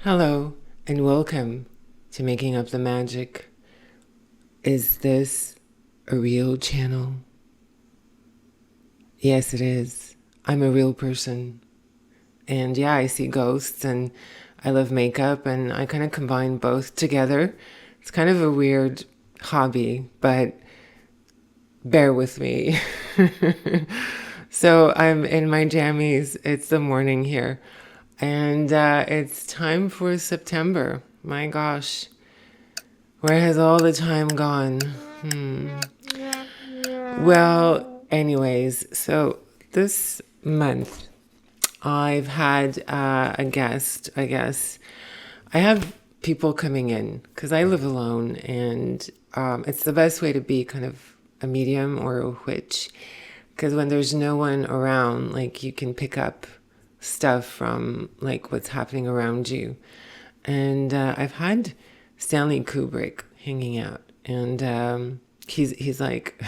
Hello and welcome to Making Up the Magic. Is this a real channel? Yes, it is. I'm a real person. And yeah, I see ghosts and I love makeup and I kind of combine both together. It's kind of a weird hobby, but bear with me. So I'm in my jammies. It's the morning here. And it's time for September. My gosh. Where has all the time gone? Well, anyways, so this month I've had a guest, I guess. I have people coming in because I live alone, and it's the best way to be kind of a medium or a witch. Because when there's no one around, like you can pick up stuff from like what's happening around you. And I've had Stanley Kubrick hanging out, and he's like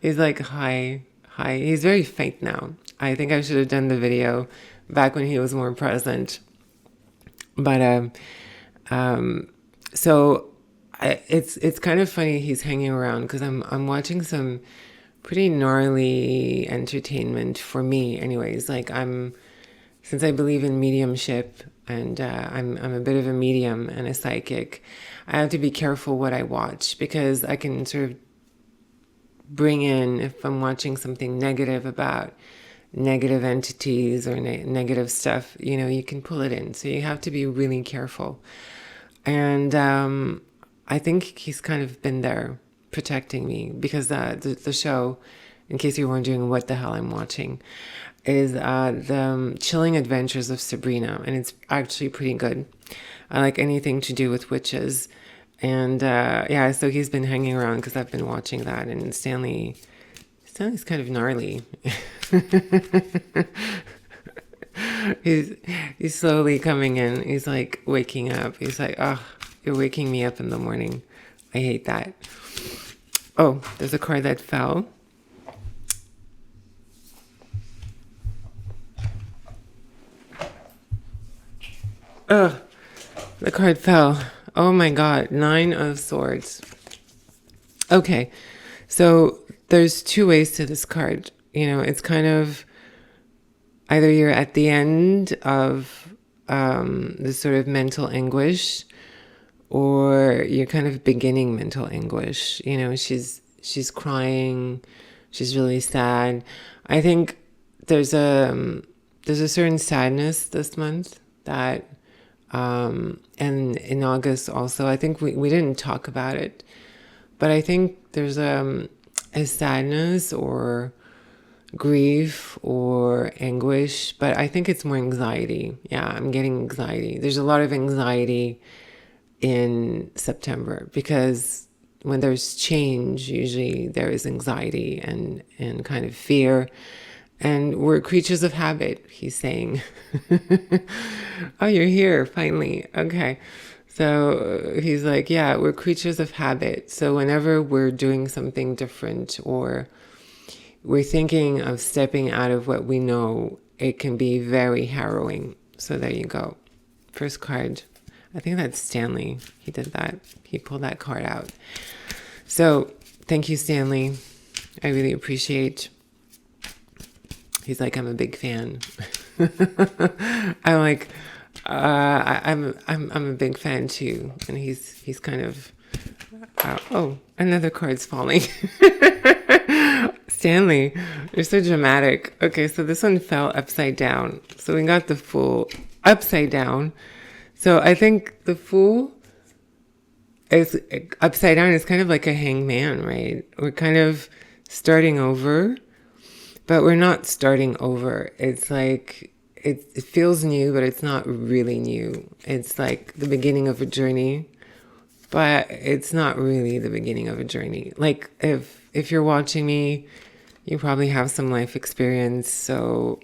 he's like hi. He's very faint now. I think I should have done the video back when he was more present. But so it's kind of funny he's hanging around because I'm watching some pretty gnarly entertainment for me, anyways. Like since I believe in mediumship and I'm a bit of a medium and a psychic, I have to be careful what I watch because I can sort of bring in, if I'm watching something negative about negative entities or negative stuff, you can pull it in. So you have to be really careful. And I think he's kind of been there protecting me because the show, in case you're wondering what the hell I'm watching, is the Chilling Adventures of Sabrina, and it's actually pretty good. I like anything to do with witches, and yeah, so he's been hanging around because I've been watching that, and Stanley's kind of gnarly. he's slowly coming in. He's like waking up. He's like, oh, you're waking me up in the morning. I hate that. Oh, there's a card that fell. Ugh, the card fell. Oh my God, 9 of Swords. Okay, so there's two ways to this card. It's kind of either you're at the end of this sort of mental anguish, or you're kind of beginning mental anguish. She's crying, she's really sad. I think there's a certain sadness this month that and in August also. I think we didn't talk about it, but I think there's a sadness or grief or anguish, but I think it's more anxiety. Yeah, I'm getting anxiety. There's a lot of anxiety in September because when there's change, usually there is anxiety and kind of fear. And we're creatures of habit, he's saying. Oh, you're here, finally. Okay. So he's like, yeah, we're creatures of habit. So whenever we're doing something different or we're thinking of stepping out of what we know, it can be very harrowing. So there you go. First card. I think that's Stanley. He did that. He pulled that card out. So thank you, Stanley. I really appreciate. He's like, I'm a big fan. I'm like, I'm a big fan too. And he's kind of, oh, another card's falling. Stanley, you're so dramatic. Okay, so this one fell upside down. So we got the Fool upside down. So I think the Fool is upside down. It's kind of like a hangman, right? We're kind of starting over, but we're not starting over. It's like, it feels new, but it's not really new. It's like the beginning of a journey, but it's not really the beginning of a journey. Like if you're watching me, you probably have some life experience. So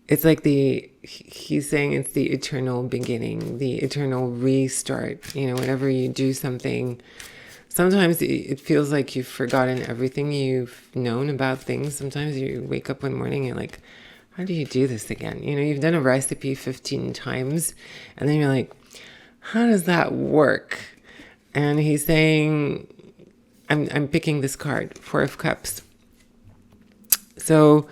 it's like he's saying it's the eternal beginning, the eternal restart. Whenever you do something, sometimes it feels like you've forgotten everything you've known about things. Sometimes you wake up one morning and like, how do you do this again? You know, you've done a recipe 15 times and then you're like, how does that work? And he's saying, I'm picking this card, Four of Cups. So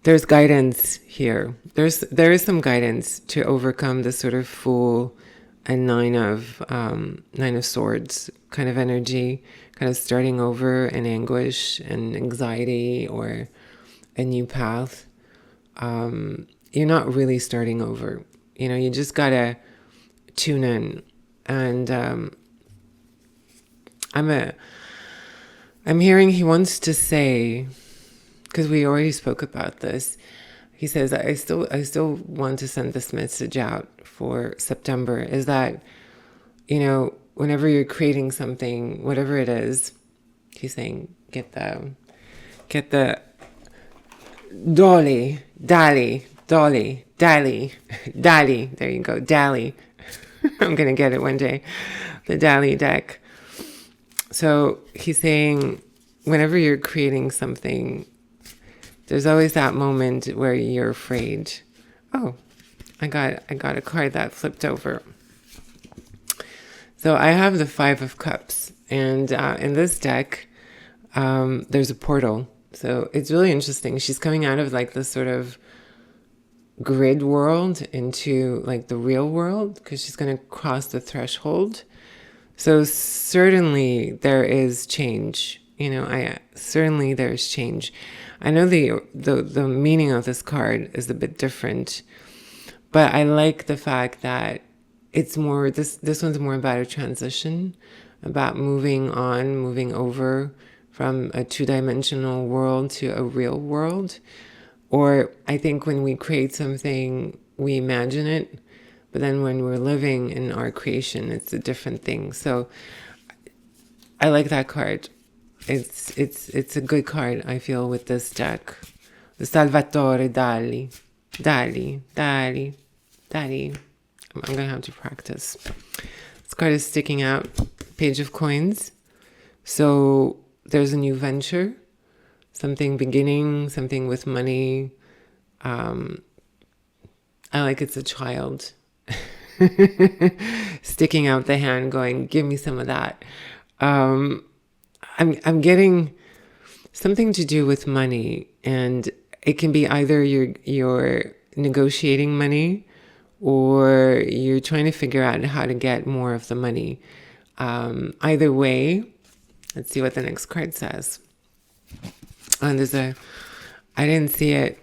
there's guidance here. There is some guidance to overcome the sort of Fool and Nine of Swords kind of energy, kind of starting over in anguish and anxiety or a new path. You're not really starting over. You know, you just gotta tune in. And I'm hearing he wants to say, because we already spoke about this. He says, I still want to send this message out for September, is that, you know, whenever you're creating something, whatever it is, he's saying, get the Dàli. There you go, Dàli. I'm going to get it one day. The Dàli deck. So he's saying, whenever you're creating something, there's always that moment where you're afraid. Oh, I got a card that flipped over. So I have the Five of Cups, and in this deck, there's a portal. So it's really interesting. She's coming out of like this sort of grid world into like the real world, because she's going to cross the threshold. So certainly there is change. You know, certainly there's change. I know the meaning of this card is a bit different, but I like the fact that it's more, this one's more about a transition, about moving on, moving over from a two-dimensional world to a real world. Or I think when we create something, we imagine it, but then when we're living in our creation, it's a different thing. So I like that card. It's a good card, I feel, with this deck. The Salvador Dàli. I'm going to have to practice. This card is sticking out. Page of Coins. So there's a new venture. Something beginning, something with money. I like it's a child. Sticking out the hand going, give me some of that. I'm getting something to do with money, and it can be either you're negotiating money or you're trying to figure out how to get more of the money. Either way, let's see what the next card says. And there's I didn't see it,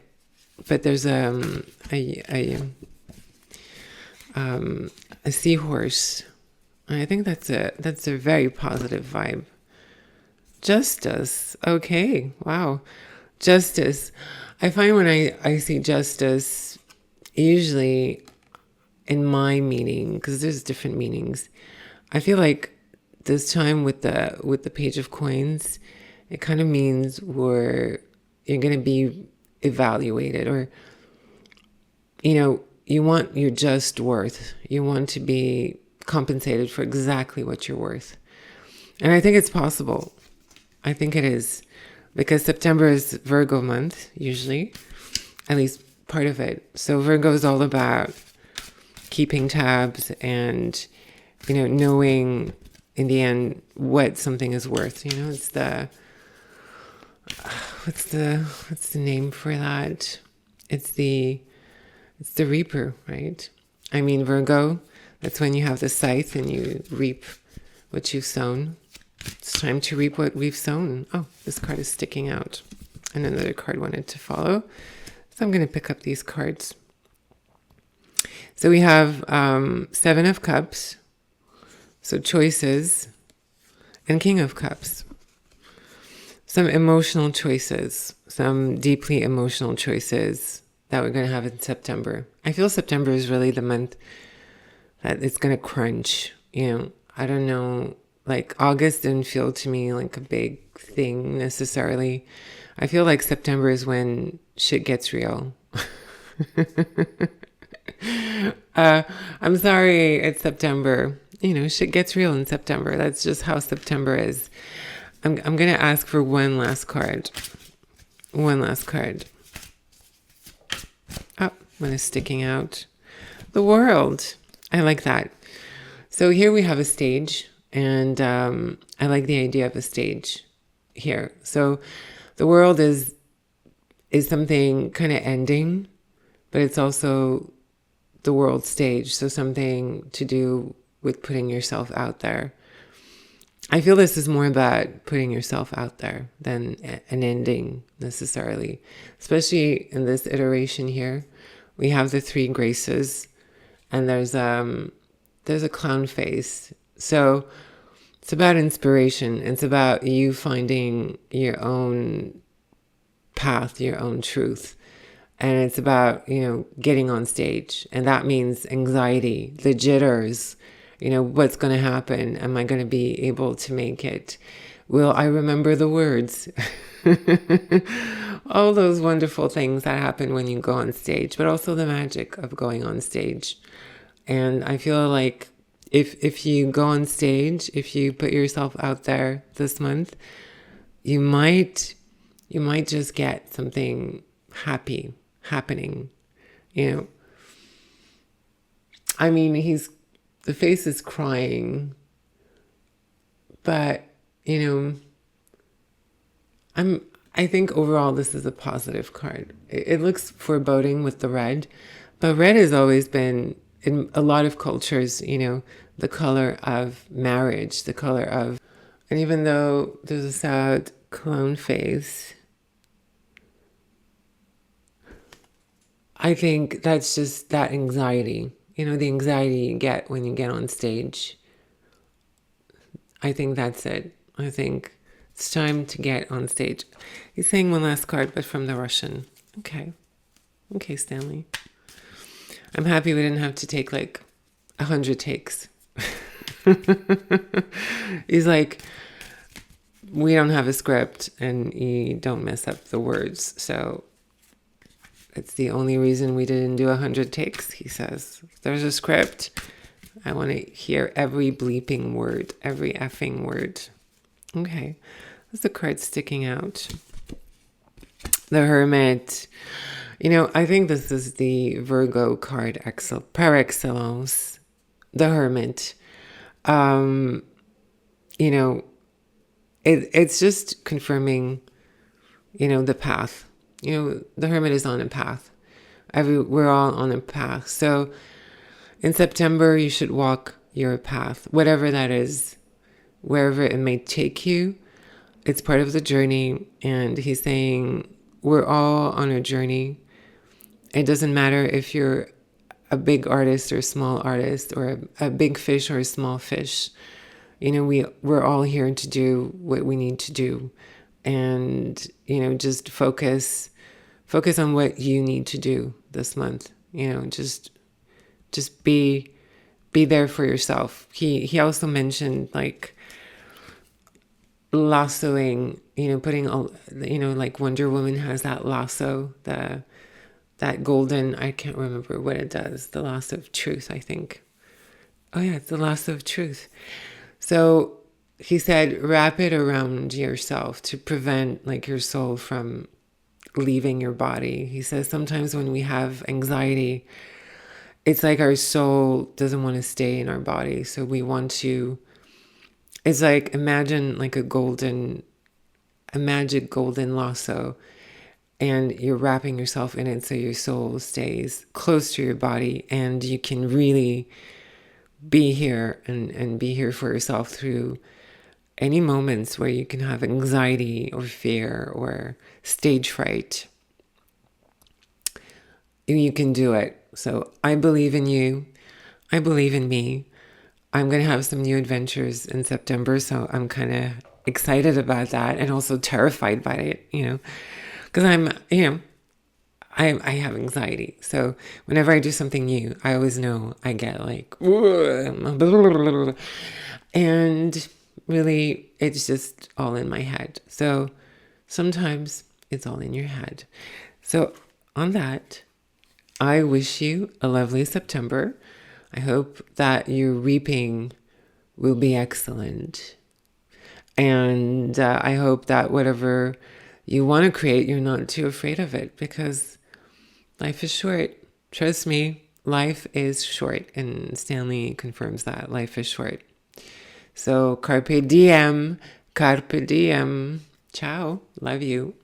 but there's a seahorse. And I think that's a very positive vibe. Justice. Okay. Wow. Justice. I find when I see justice, usually in my meaning, because there's different meanings, I feel like this time with the Page of Coins, it kind of means you're going to be evaluated, or, you know, you want your just worth. You want to be compensated for exactly what you're worth. And I think it's possible. I think it is, because September is Virgo month, usually, at least part of it. So Virgo is all about keeping tabs and, you know, knowing in the end what something is worth. You know, it's what's the name for that? It's the reaper, right? I mean, Virgo, that's when you have the scythe and you reap what you've sown. It's time to reap what we've sown. Oh, this card is sticking out. And another card wanted to follow. So I'm going to pick up these cards. So we have Seven of Cups. So choices. And King of Cups. Some emotional choices. Some deeply emotional choices that we're going to have in September. I feel September is really the month that it's going to crunch. You know, I don't know. Like August didn't feel to me like a big thing necessarily. I feel like September is when shit gets real. I'm sorry, it's September. You know, shit gets real in September. That's just how September is. I'm going to ask for one last card. One last card. What is sticking out? The world. I like that. So here we have a stage, and I like the idea of a stage here. So the world is something kind of ending, but it's also the world stage. So something to do with putting yourself out there. I feel this is more about putting yourself out there than an ending necessarily, especially in this iteration here. We have the three graces, and there's a clown face. So it's about inspiration. It's about you finding your own path, your own truth. And it's about, getting on stage. And that means anxiety, the jitters, what's going to happen? Am I going to be able to make it? Will I remember the words? All those wonderful things that happen when you go on stage, but also the magic of going on stage. And I feel like if you go on stage, if you put yourself out there this month, you might just get something happy happening. I mean, the face is crying, but I think overall this is a positive card. It looks foreboding with the red, but red has always been in a lot of cultures, the color of marriage, the color of, and even though there's a sad clown face, I think that's just that anxiety, the anxiety you get when you get on stage. I think that's it. I think it's time to get on stage. He's saying one last card, but from the Russian. Okay, Stanley. I'm happy we didn't have to take like 100 takes. He's like, we don't have a script and you don't mess up the words. So it's the only reason we didn't do 100 takes, he says. If there's a script, I want to hear every bleeping word, every effing word. Okay, that's the card sticking out. The Hermit. I think this is the Virgo card par excellence. The Hermit. It's just confirming, the path. The Hermit is on a path. We're all on a path. So in September, you should walk your path, whatever that is, wherever it may take you. It's part of the journey. And he's saying we're all on a journey. It doesn't matter if you're a big artist or a small artist, or a big fish or a small fish. We're all here to do what we need to do. And, just focus on what you need to do this month. Just be there for yourself. He also mentioned like lassoing, putting, like Wonder Woman has that lasso, that golden, I can't remember what it does, the lasso of truth, I think. Oh yeah, it's the lasso of truth. So he said, wrap it around yourself to prevent like your soul from leaving your body. He says sometimes when we have anxiety, it's like our soul doesn't want to stay in our body. So we want to, it's like, imagine like a magic golden lasso, and you're wrapping yourself in it so your soul stays close to your body, and you can really be here and be here for yourself through any moments where you can have anxiety or fear or stage fright. You can do it. So I believe in you. I believe in me. I'm going to have some new adventures in September, so I'm kind of excited about that and also terrified by it, because I have anxiety. So whenever I do something new, I always know I get like, and really it's just all in my head. So sometimes it's all in your head. So on that, I wish you a lovely September. I hope that your reaping will be excellent. And I hope that whatever you want to create, you're not too afraid of it, because life is short. Trust me, life is short, and Stanley confirms that life is short. So carpe diem, carpe diem. Ciao. Love you.